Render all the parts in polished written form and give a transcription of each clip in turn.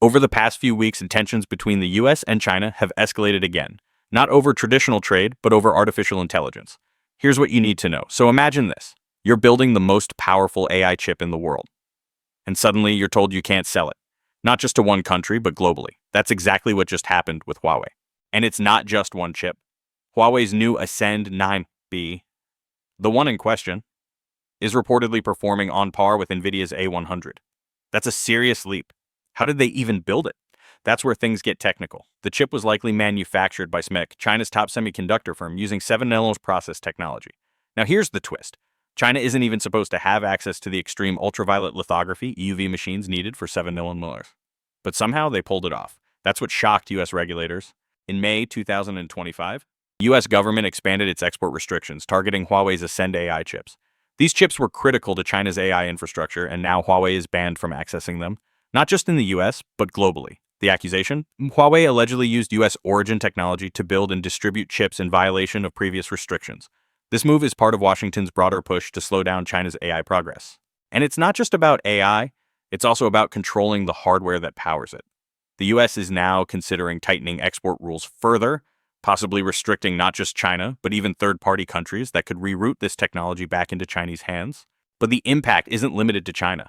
Over the past few weeks, tensions between the US and China have escalated again, not over traditional trade, but over artificial intelligence. Here's what you need to know. So imagine this. You're building the most powerful AI chip in the world, and suddenly you're told you can't sell it. Not just to one country, but globally. That's exactly what just happened with Huawei. And it's not just one chip. Huawei's new Ascend 9B, the one in question, is reportedly performing on par with Nvidia's A100. That's a serious leap. How did they even build it? That's where things get technical. The chip was likely manufactured by SMIC, China's top semiconductor firm, using 7 nm process technology. Now here's the twist. China isn't even supposed to have access to the extreme ultraviolet lithography (UV) machines needed for 7 nm. But somehow they pulled it off. That's what shocked US regulators. In May 2025, the US government expanded its export restrictions, targeting Huawei's Ascend AI chips. These chips were critical to China's AI infrastructure, and now Huawei is banned from accessing them, not just in the US, but globally. The accusation? Huawei allegedly used US origin technology to build and distribute chips in violation of previous restrictions. This move is part of Washington's broader push to slow down China's AI progress. And it's not just about AI, it's also about controlling the hardware that powers it. The US is now considering tightening export rules further, possibly restricting not just China, but even third-party countries that could reroute this technology back into Chinese hands. But the impact isn't limited to China.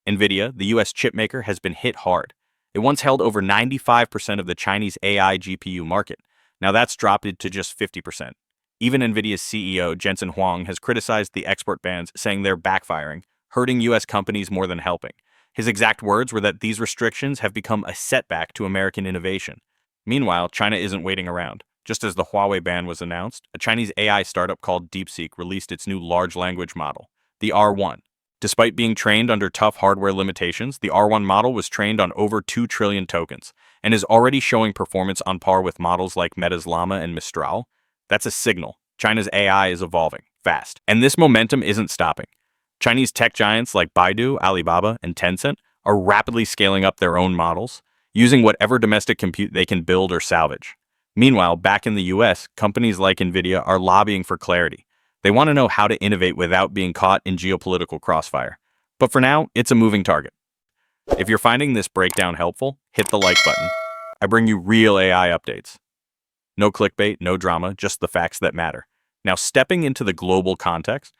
Nvidia, the US chip maker, has been hit hard. It once held over 95% of the Chinese AI GPU market. Now that's dropped to just 50%. Even Nvidia's CEO, Jensen Huang, has criticized the export bans, saying they're backfiring, hurting US companies more than helping. His exact words were that these restrictions have become a setback to American innovation. Meanwhile, China isn't waiting around. Just as the Huawei ban was announced, a Chinese AI startup called DeepSeek released its new large language model, the R1. Despite being trained under tough hardware limitations, the R1 model was trained on over 2 trillion tokens and is already showing performance on par with models like Meta's Llama and Mistral. That's a signal. China's AI is evolving fast, and this momentum isn't stopping. Chinese tech giants like Baidu, Alibaba, and Tencent are rapidly scaling up their own models, using whatever domestic compute they can build or salvage. Meanwhile, back in the US, companies like Nvidia are lobbying for clarity. They want to know how to innovate without being caught in geopolitical crossfire. But for now, it's a moving target. If you're finding this breakdown helpful, hit the like button. I bring you real AI updates. No clickbait, no drama, just the facts that matter. Now, stepping into the global context,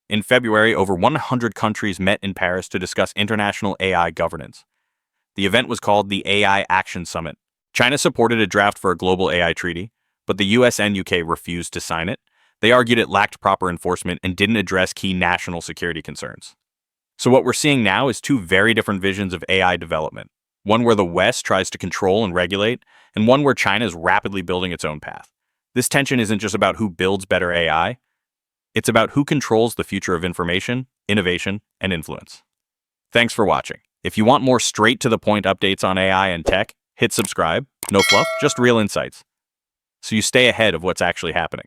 in February, over 100 countries met in Paris to discuss international AI governance. The event was called the AI Action Summit. China supported a draft for a global AI treaty, but the US and UK refused to sign it. They argued it lacked proper enforcement and didn't address key national security concerns. So what we're seeing now is two very different visions of AI development. One where the West tries to control and regulate, and one where China is rapidly building its own path. This tension isn't just about who builds better AI, it's about who controls the future of information, innovation, and influence. Thanks for watching. If you want more straight-to-the-point updates on AI and tech, hit subscribe. No fluff, just real insights. So you stay ahead of what's actually happening.